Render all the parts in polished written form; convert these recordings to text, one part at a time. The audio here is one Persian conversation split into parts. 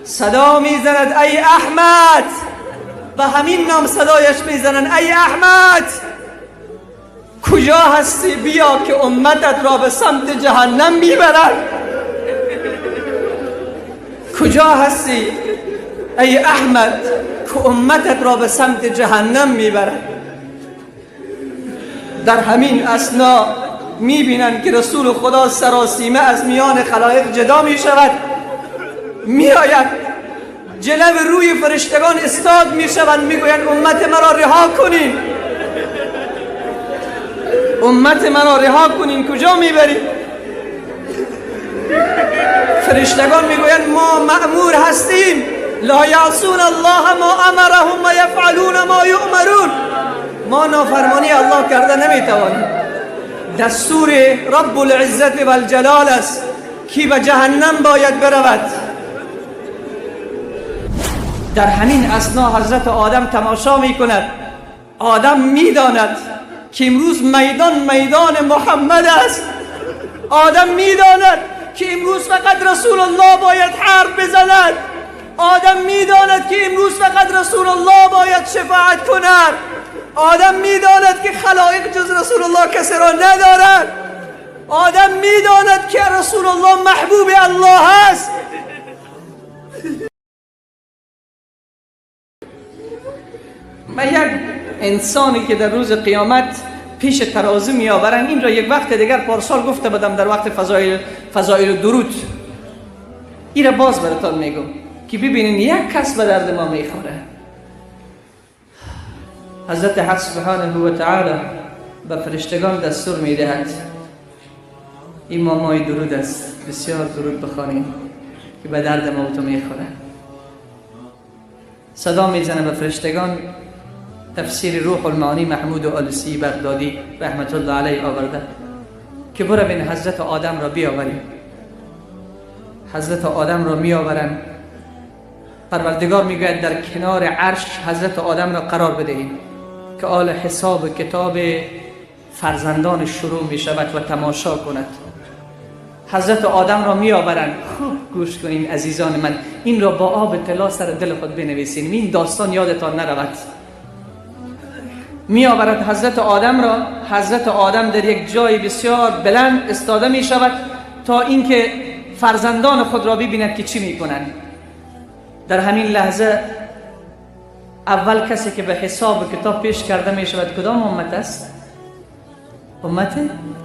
صدا میزند ای احمد، به همین نام صدایش میزنن ای احمد کجا هستی؟ بیا که امتت را به سمت جهنم میبرن. کجا هستی ای احمد که امتت را به سمت جهنم میبرن؟ در همین اثنا میبینن که رسول خدا سراسیمه از میان خلایق جدا میشود، میآید جلو روی فرشتگان استاد میشوند، میگویند امت مرا رها کنین، امت مرا رها کنین، کجا میبرید؟ فرشتگان میگویند ما مأمور هستیم، لا یعصون الله ما امرهم و یفعلون ما یؤمرون، ما نافرمانی الله کرده نمیتوانیم. دستور رب العزت و الجلال است کی به جهنم باید برود. در همین اثنا حضرت آدم تماشا میکند. آدم میداند که امروز میدان محمد است. آدم میداند که امروز فقط رسول الله باید حرف بزند. آدم میداند که امروز فقط رسول الله باید شفاعت کند. آدم میداند که خلائق جز رسول الله کسی را ندارد. آدم میداند که رسول الله محبوب الله است. و یک انسانی که در روز قیامت پیش ترازو می آورن، این را یک وقت دیگر پارسال گفته بودم در وقت فضائل درود، این را باز براتون میگم که ببینین یک کس به درد ما میخوره. حضرت حق سبحانه و تعالی به فرشتگان دستور میدهد این مامای درود است، بسیار درود بخوانید که به درد ما و تو میخوره. صدا میزنه به فرشتگان. تفسیر روح المعانی محمود آلسی بغدادی رحمت الله علیه آورده که برو بین حضرت آدم را بیاوریم. حضرت آدم را میآورند. پروردگار میگوید در کنار عرش حضرت آدم را قرار بدهیم که آل حساب کتاب فرزندان شروع می شود و تماشا کند. حضرت آدم را می آورند. خوب گوش کنین عزیزان من، این را با آب طلا سر دل خود بنویسین، این داستان یادتان نرود. می آورد حضرت آدم را. حضرت آدم در یک جای بسیار بلند استاده می شود تا اینکه فرزندان خود را ببیند که چی می کنند. در همین لحظه اول کسی که به حساب کتاب پیش کرده می شود کدام امت است؟ امت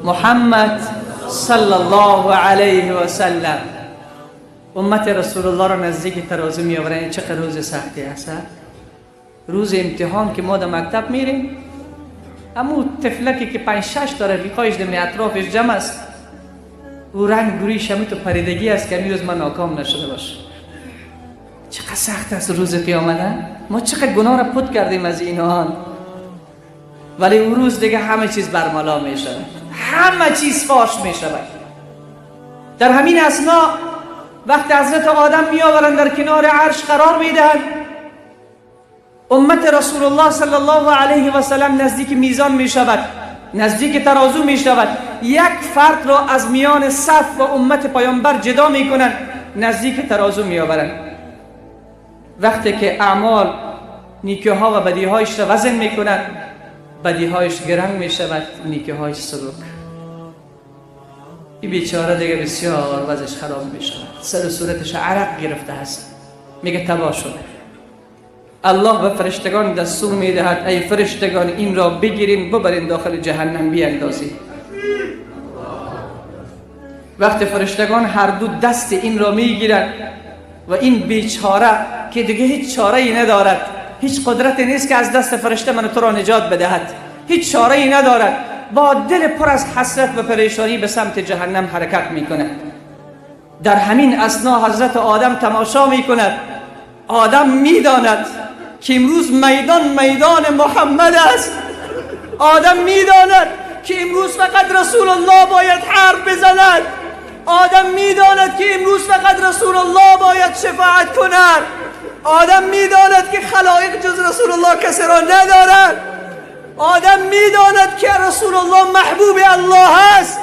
محمد صلی الله علیه و سلم. امت رسول الله را نزدیک ترازو می آورند. چقدر روز سختی است. روز امتحان که ما در مکتب میریم، امو طفلکی که 5-6 داره بیخواهش دمی اطرافش جمع است، او رنگ گوریش همه تو پریدگی است که امروز من ناکام نشده باشه. چقدر سخت است روز قیامت. ما چقدر گناه را پت کردیم از اینها، ولی اون روز دیگه همه چیز برملا می شود، همه چیز فاش می شود. در همین اثنا وقت حضرت آدم می آورند در کنار عرش قرار می دهند، امت رسول الله صلی الله علیه و سلم نزدیک میزان می شود، نزدیک ترازو می شود. یک فرد را از میان صف و امت پیامبر جدا می کنند، نزدیک ترازو می آورند. وقتی که اعمال نیکی ها و بدی هایش را وزن می کنند، بدی هایش گرنگ می شود، نیکی هایش سبک. این بیچاره دیگه بسیار وضعش خراب می شود، سر و صورتش عرق گرفته است، میگه تباه شده. الله به فرشتگان دستور می دهد ای فرشتگان این را بگیرین ببرین داخل جهنم بیاندازید. وقت فرشتگان هر دو دست این را می گیرند و این بیچاره که دیگه هیچ چاره ای ندارد، هیچ قدرتی نیست که از دست فرشته من تو را نجات بدهد، هیچ چاره ای ندارد، با دل پر از حسرت و پریشانی به سمت جهنم حرکت می کند. در همین اثنا حضرت آدم تماشا می کند. آدم می داند که امروز میدان محمد است. آدم می داند که امروز فقط رسول الله باید حرف بزند. آدم می داند که امروز فقط رسول الله باید شفاعت کند. آدم می داند که خلائق جز رسول الله کسی را ندارد. آدم می داند که رسول الله محبوب الله است.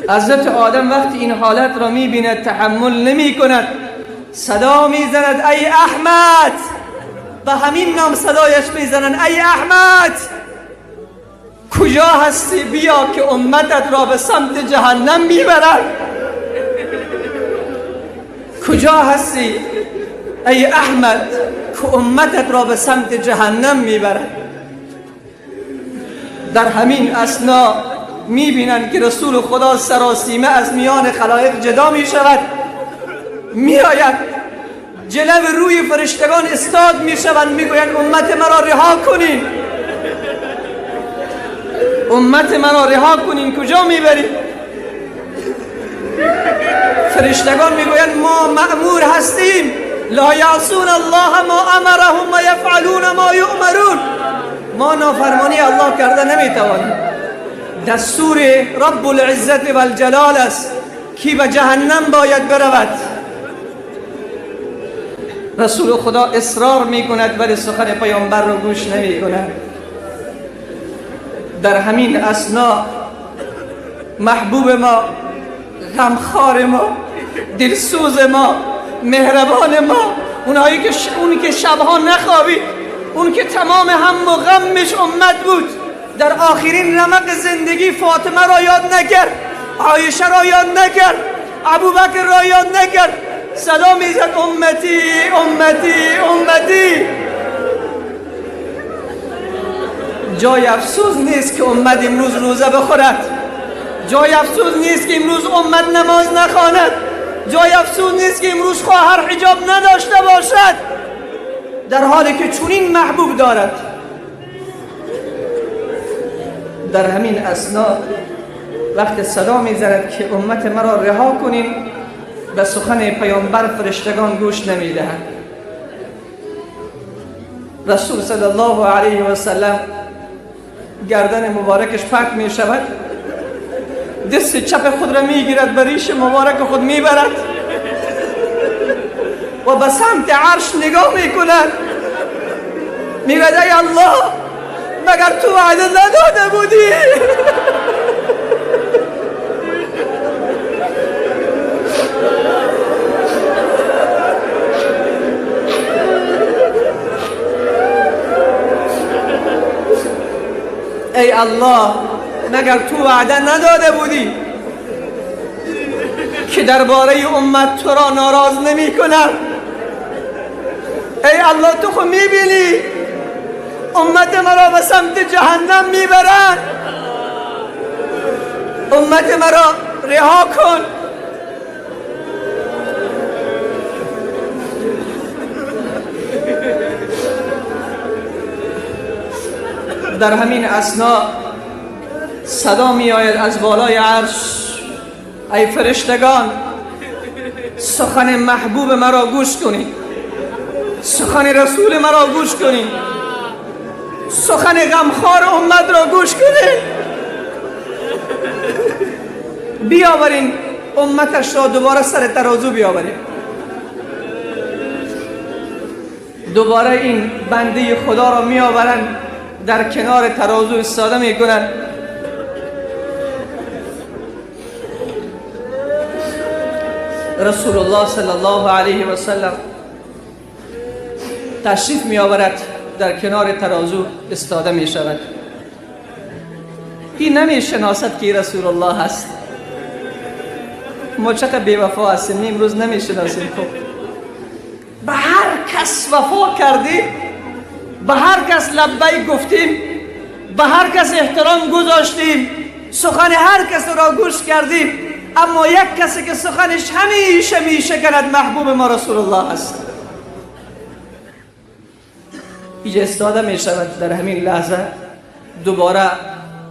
حضرت آدم وقتی این حالت را می‌بیند تحمل نمی‌کند، صدا می‌زند ای احمد، به همین نام صدایش می‌زنند ای احمد کجا هستی؟ بیا که امتت را به سمت جهنم میبرد. کجا هستی ای احمد که امتت را به سمت جهنم میبرد؟ در همین اثنا میبینند که رسول خدا سراسیمه از میان خلایق جدا میشود، میآید جلو روی فرشتگان استاد میشوند، میگویند امت مرا رها کنین، امت مرا رها کنین، کجا میبرید؟ فرشتگان میگویند ما مأمور هستیم، لا یعصون الله ما امرهم و یفعلون ما یؤمرون، ما نافرمانی الله کرده نمیتوانیم، دستور رب العزت و الجلال است کی به جهنم باید برود. رسول خدا اصرار میکند ولی سخن پیامبر رو گوش نمیکند. در همین اثنا محبوب ما، غمخوار ما، دلسوز ما، مهربان ما، اونی که شبها نخوابید، اون که تمام هم و غمش امت بود، در آخرین رمق زندگی فاطمه را یاد نکرد، عایشه را یاد نکرد، ابوبکر را یاد نکرد، صدا میزد امتی امتی امتی. جای افسوس نیست که امت امروز روزه بخورد، جای افسوس نیست که امروز امت نماز نخواند، جای افسوس نیست که امروز خواهر حجاب نداشته باشد، در حالی که چنین محبوب دارد. در همین اثنا وقت صدا میزند که امت مرا رها کنین، به سخن پیامبر فرشتگان گوش نمیدهند. رسول صلی الله علیه و سلم گردن مبارکش پک می شود، دست چپ خود را می گیرد، به ریش مبارک خود می برد و به سمت عرش نگاه می کند، می گوید ای الله مگر تو وعده نداده بودی؟ ای الله مگر تو وعده نداده بودی که درباره امت تو را ناراض نمی کنم؟ ای الله تو خود میبینی امت مرا به سمت جهنم میبرند، امت مرا رها کن. در همین اثنا صدا می آید از بالای عرش ای فرشتگان سخن محبوب مرا گوش کنید، سخن رسول مرا گوش کنید، سخن غمخوار امت را گوش کنید، بیاورین امتش را دوباره سر ترازو بیاورین. دوباره این بنده خدا را می آورند، در کنار ترازو ایستاده می کنند. رسول الله صلی الله علیه و سلم تشریف می آورد، در کنار ترازو ایستاده می شود. این نمی شناسد که رسول الله هست. ما چقدر بی‌وفا هستیم، امروز نمی شناسیم. خب به هر کس وفا کردیم، به هر کس لبیک گفتیم، به هر کس احترام گذاشتیم، سخن هر کس را گوش کردیم، اما یک کسی که سخنش همیشه میشکند محبوب ما رسول الله است. اینجا استاده می شود، در همین لحظه دوباره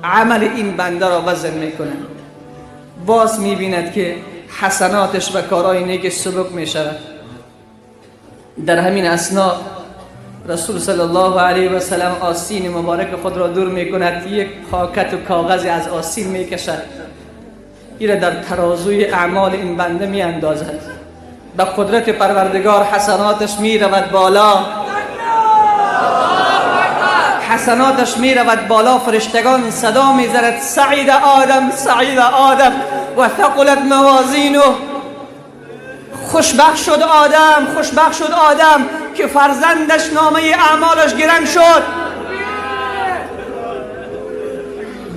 عمل این بنده را وزن می کند، باز می بیند که حسناتش و کارهای نیکش سبک می شود. در همین اثنا رسول صلی الله علیه و سلم آستین مبارک خود را دور می کند، یک پاکت و کاغذی از آستین می کشد، این در ترازوی اعمال این بنده می اندازد. به قدرت پروردگار حسناتش می رود بالا، حسناتش می رود بالا، فرشتگان صدا می زند سعید آدم سعید آدم و ثقلت موازینه. خوشبخت شد آدم، خوشبخت شد آدم که فرزندش نامه اعمالش گرنگ شد.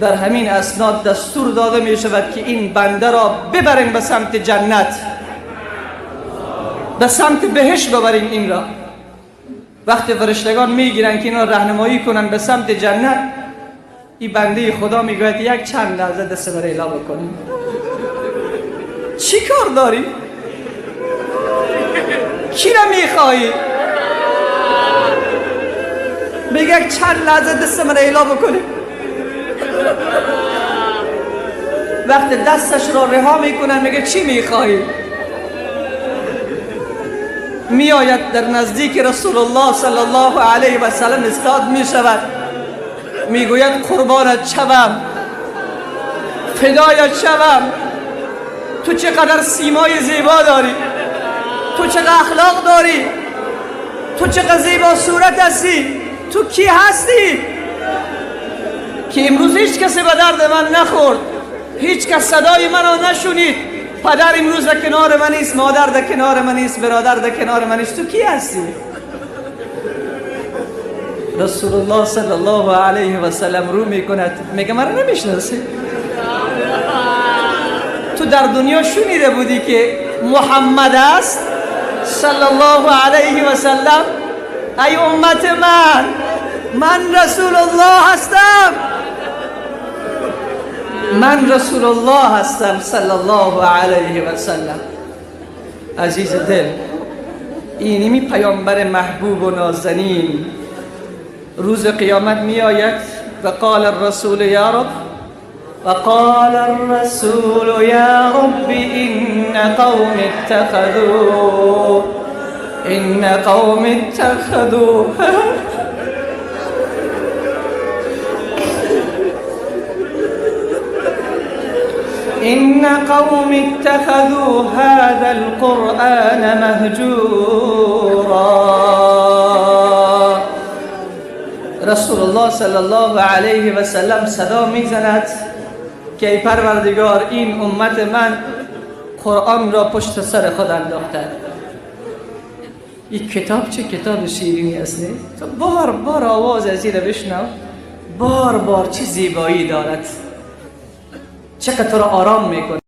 در همین اسناد دستور داده می شود که این بنده را ببرین به سمت جنت، به سمت بهشت ببرین این را. وقتی فرشتگان میگیرن که این را راهنمایی کنن به سمت جنت، این بنده خدا میگوید یک چند لحظه دست بر اعلا بکنیم. چی کار داری؟ کی را میخوایی؟ میگه یک چند لحظه دست بر اعلا بکنیم. وقتی دستش را رها میکنن میگه چی میخوایی؟ می آید در نزدیک رسول الله صلی الله علیه و سلم استاد می شود، می گوید قربانت شوم، فدایت شوم، تو چقدر سیمای زیبا داری، تو چقدر اخلاق داری، تو چقدر زیبا صورت هستی، تو کی هستی که امروز هیچ کسی به درد من نخورد، هیچ کس صدای منو نشونید، پدر امروز در کنار من نیست، مادر در کنار من نیست، برادر در کنار من نیست، تو کی هستی؟ رسول الله صلی الله علیه و سلم رو میکند میگه من نمیشناسی؟ تو در دنیا شنیده بودی که محمد است صلی الله علیه و سلم؟ ای امت من رسول الله هستم، من رسول الله هستم صلی الله علیه و سلم. عزیز دل، اینمی پیامبر محبوب و نازنین روز قیامت می آید و قال الرسول یا رب، و قال الرسول یا رب این قوم اتخذوا إن قوم اتخذوا هذا القرآن مهجورا. رسول الله صلی الله علیه و سلم صدا میزند که ای پروردگار این امت من قرآن را پشت سر خود انداخته. این کتاب چه کتاب شیرینی است، نه؟ تو بار بار آواز از این بشنو، بار بار چه زیبایی دارد، چقدر تو را آرام میکنه.